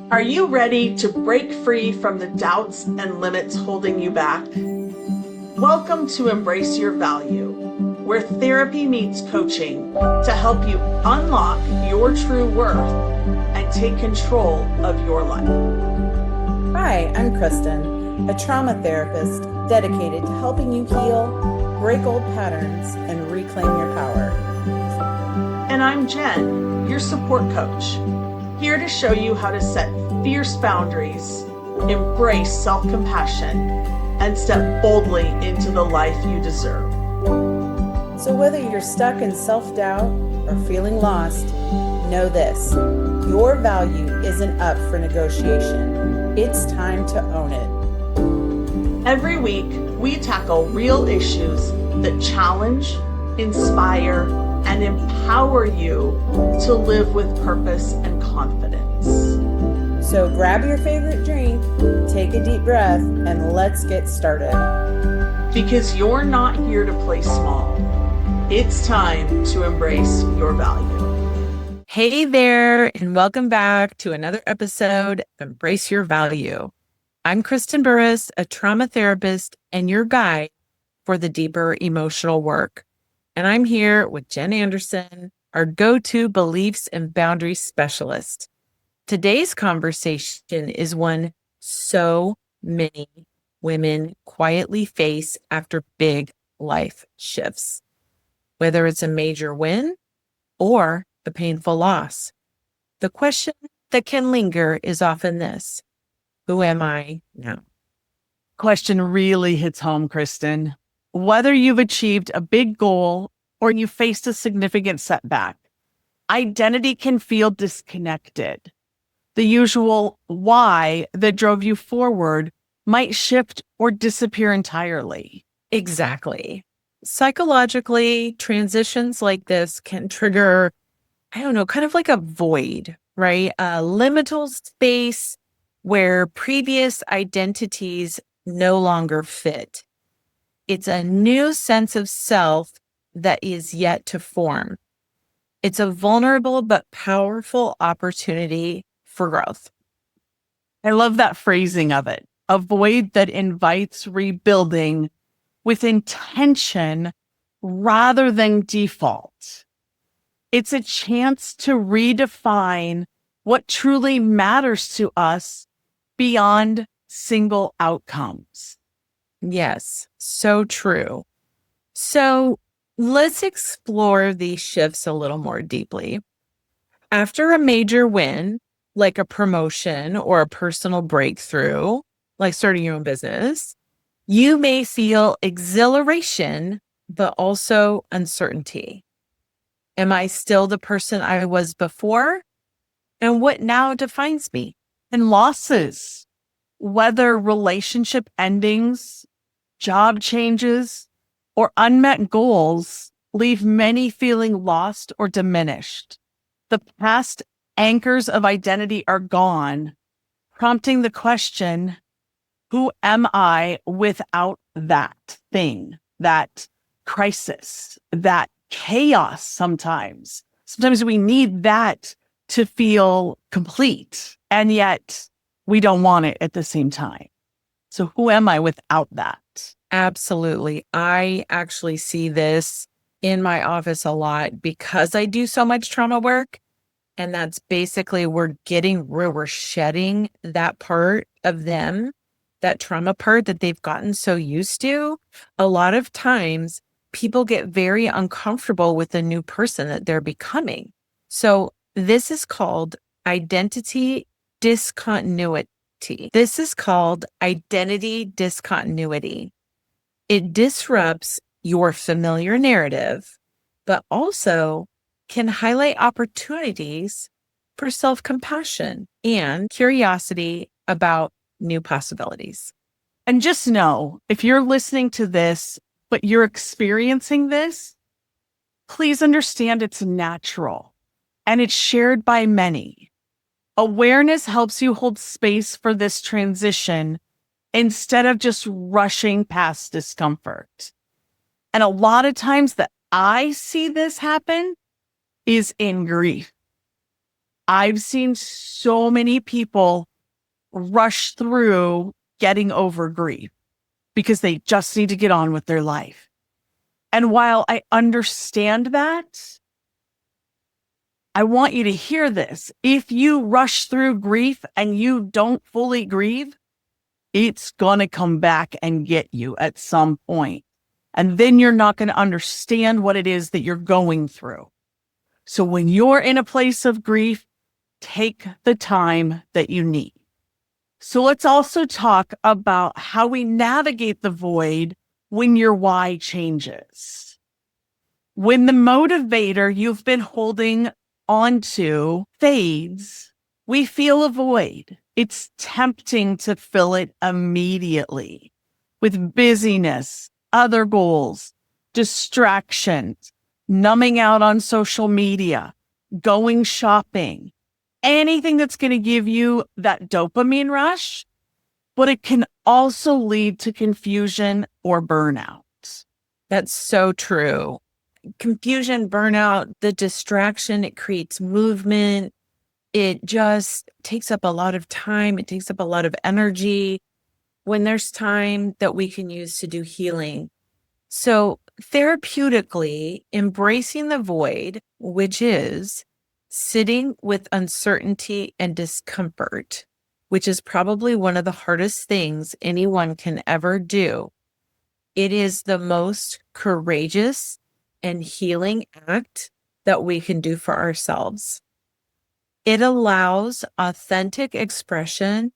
Are you ready to break free from the doubts and limits holding you back? Welcome to Embrace Your Value, where therapy meets coaching to help you unlock your true worth and take control of your life. Hi, I'm Kristen, a trauma therapist dedicated to helping you heal, break old patterns, and reclaim your power. And I'm Jen, your support coach, here to show you how to set fierce boundaries, embrace self-compassion, and step boldly into the life you deserve. So whether you're stuck in self-doubt or feeling lost, know this: your value isn't up for negotiation. It's time to own it. Every week, we tackle real issues that challenge, inspire, and empower you to live with purpose and confidence. So grab your favorite drink, take a deep breath, and let's get started. Because you're not here to play small. It's time to embrace your value. Hey there, and welcome back to another episode of Embrace Your Value. I'm Kristen Burrus, a trauma therapist and your guide for the deeper emotional work. And I'm here with Jen Anderson, our go-to beliefs and boundaries specialist. Today's conversation is one so many women quietly face after big life shifts, whether it's a major win or a painful loss. The question that can linger is often this: who am I now? Question really hits home, Kristen. Whether you've achieved a big goal or you faced a significant setback, identity can feel disconnected. The usual why that drove you forward might shift or disappear entirely. Exactly. Psychologically, transitions like this can trigger, kind of like a void, right? A liminal space where previous identities no longer fit. It's a new sense of self that is yet to form. It's a vulnerable but powerful opportunity for growth. I love that phrasing of it, a void that invites rebuilding with intention rather than default. It's a chance to redefine what truly matters to us beyond single outcomes. Yes, so true. So let's explore these shifts a little more deeply. After a major win, like a promotion or a personal breakthrough, like starting your own business, you may feel exhilaration, but also uncertainty. Am I still the person I was before? And what now defines me? And losses, whether relationship endings, job changes, or unmet goals, leave many feeling lost or diminished. The past anchors of identity are gone, prompting the question, who am I without that thing, that crisis, that chaos sometimes? Sometimes we need that to feel complete, and yet we don't want it at the same time. So who am I without that? Absolutely. I actually see this in my office a lot because I do so much trauma work. And that's basically we're shedding that part of them, that trauma part that they've gotten so used to. A lot of times people get very uncomfortable with the new person that they're becoming. So this is called identity discontinuity. This is called identity discontinuity. It disrupts your familiar narrative, but also can highlight opportunities for self-compassion and curiosity about new possibilities. And just know, if you're listening to this, but you're experiencing this, please understand it's natural and it's shared by many. Awareness helps you hold space for this transition instead of just rushing past discomfort. And a lot of times that I see this happen is in grief. I've seen so many people rush through getting over grief because they just need to get on with their life. And while I understand that, I want you to hear this. If you rush through grief and you don't fully grieve, it's going to come back and get you at some point. And then you're not going to understand what it is that you're going through. So when you're in a place of grief, take the time that you need. So let's also talk about how we navigate the void when your why changes. When the motivator you've been holding onto fades, we feel a void. It's tempting to fill it immediately with busyness, other goals, distractions, numbing out on social media, going shopping, anything that's going to give you that dopamine rush, but it can also lead to confusion or burnout. That's so true. Confusion, burnout, the distraction, it creates movement. It just takes up a lot of time. It takes up a lot of energy when there's time that we can use to do healing. So therapeutically, embracing the void, which is sitting with uncertainty and discomfort, which is probably one of the hardest things anyone can ever do. It is the most courageous and healing act that we can do for ourselves. It allows authentic expression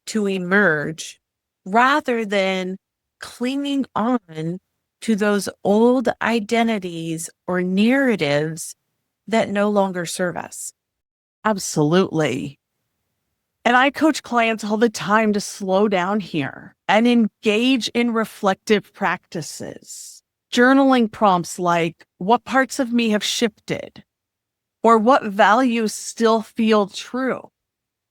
to emerge rather than clinging on to those old identities or narratives that no longer serve us. Absolutely. And I coach clients all the time to slow down here and engage in reflective practices. Journaling prompts like, what parts of me have shifted? Or what values still feel true?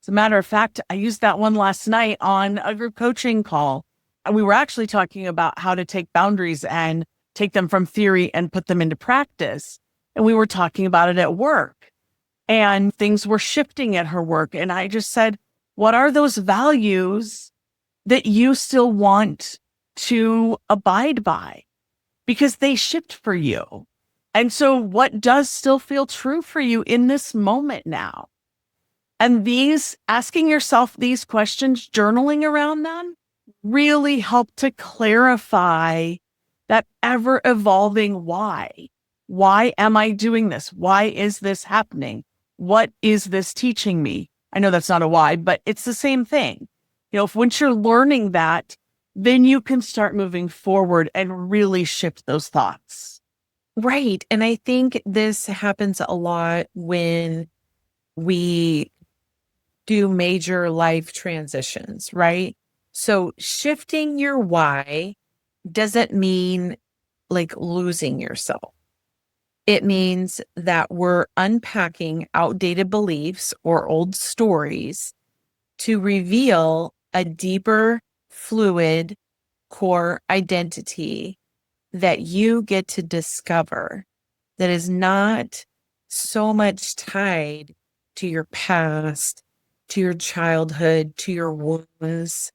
As a matter of fact, I used that one last night on a group coaching call. And we were actually talking about how to take boundaries and take them from theory and put them into practice. And we were talking about it at work. And things were shifting at her work. And I just said, what are those values that you still want to abide by? Because they shift for you. And so what does still feel true for you in this moment now? And asking yourself these questions, journaling around them, really help to clarify that ever evolving why. Why am I doing this? Why is this happening? What is this teaching me? I know that's not a why, but it's the same thing. Once you're learning that, then you can start moving forward and really shift those thoughts. Right. And I think this happens a lot when we do major life transitions, right? So shifting your why doesn't mean like losing yourself. It means that we're unpacking outdated beliefs or old stories to reveal a deeper, fluid core identity that you get to discover that is not so much tied to your past, to your childhood, to your wounds.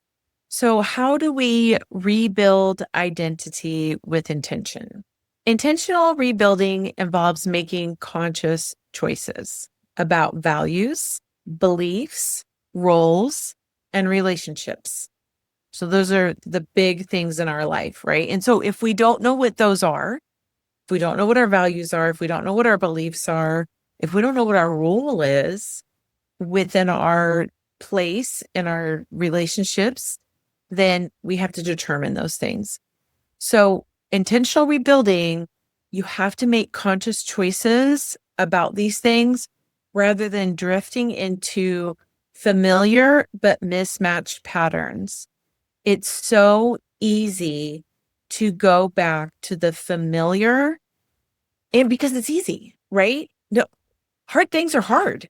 So how do we rebuild identity with intention? Intentional rebuilding involves making conscious choices about values, beliefs, roles, and relationships. So those are the big things in our life, right? And so if we don't know what those are, if we don't know what our values are, if we don't know what our beliefs are, if we don't know what our role is within our place in our relationships, then we have to determine those things. So intentional rebuilding, you have to make conscious choices about these things rather than drifting into familiar but mismatched patterns. It's so easy to go back to the familiar, and because it's easy, right? No, hard things are hard.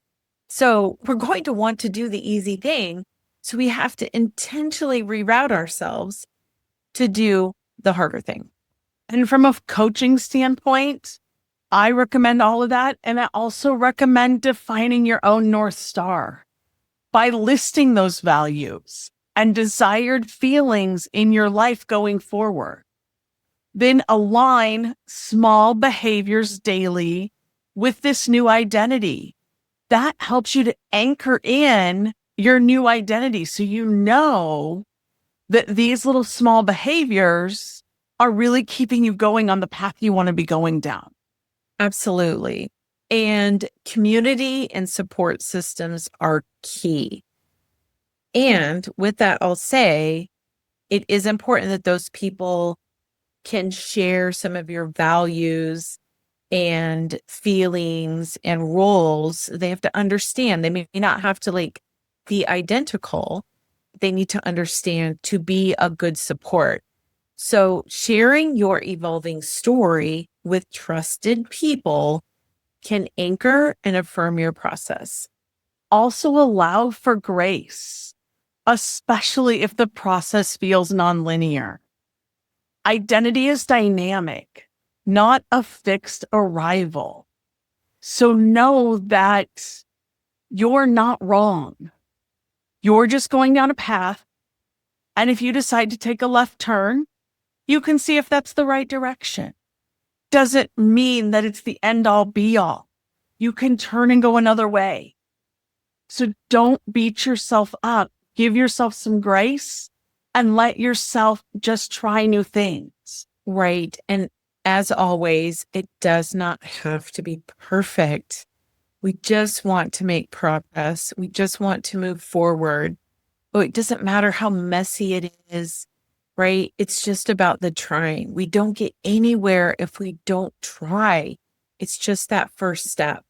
So we're going to want to do the easy thing. So we have to intentionally reroute ourselves to do the harder thing. And from a coaching standpoint, I recommend all of that. And I also recommend defining your own North Star by listing those values and desired feelings in your life going forward. Then align small behaviors daily with this new identity. That helps you to anchor in your new identity so you know that these little small behaviors are really keeping you going on the path you want to be going down. Absolutely. And community and support systems are key. And with that, I'll say it is important that those people can share some of your values and feelings and roles. They have to understand. They may not have to be identical. They need to understand to be a good support. So sharing your evolving story with trusted people can anchor and affirm your process. Also allow for grace, especially if the process feels nonlinear. Identity is dynamic, not a fixed arrival. So know that you're not wrong. You're just going down a path. And if you decide to take a left turn, you can see if that's the right direction. Doesn't mean that it's the end all be all. You can turn and go another way. So don't beat yourself up. Give yourself some grace and let yourself just try new things. Right. And as always, it does not have to be perfect. We just want to make progress. We just want to move forward. But it doesn't matter how messy it is, right? It's just about the trying. We don't get anywhere if we don't try. It's just that first step.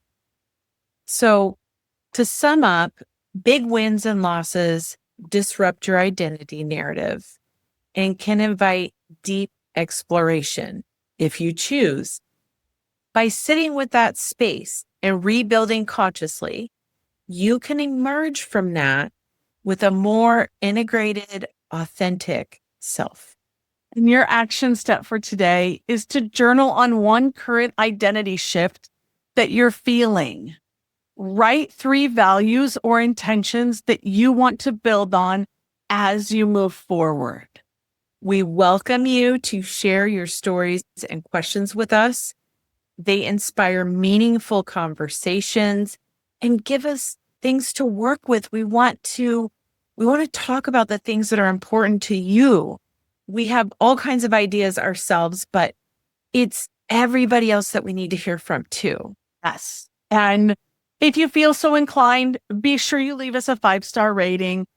So to sum up, big wins and losses disrupt your identity narrative and can invite deep exploration if you choose. By sitting with that space and rebuilding consciously, you can emerge from that with a more integrated, authentic self. And your action step for today is to journal on one current identity shift that you're feeling. Write 3 values or intentions that you want to build on as you move forward. We welcome you to share your stories and questions with us. They inspire meaningful conversations and give us things to work with. We want to talk about the things that are important to you. We have all kinds of ideas ourselves, but it's everybody else that we need to hear from too. Yes. And if you feel so inclined, be sure you leave us a 5-star rating.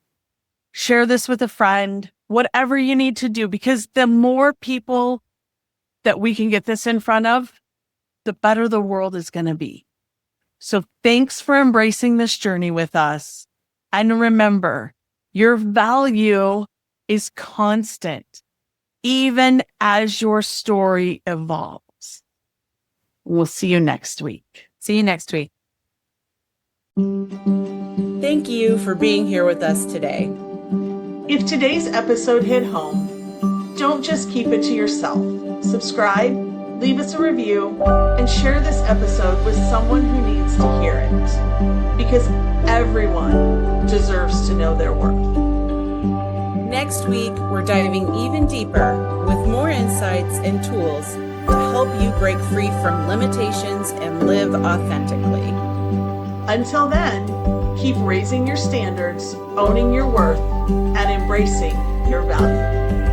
Share this with a friend, whatever you need to do, because the more people that we can get this in front of, the better the world is going to be. So thanks for embracing this journey with us. And remember, your value is constant, even as your story evolves. We'll see you next week. See you next week. Thank you for being here with us today. If today's episode hit home, don't just keep it to yourself. Subscribe, leave us a review, and share this episode with someone who needs to hear it. Because everyone deserves to know their worth. Next week, we're diving even deeper with more insights and tools to help you break free from limitations and live authentically. Until then, keep raising your standards, owning your worth, and embracing your value.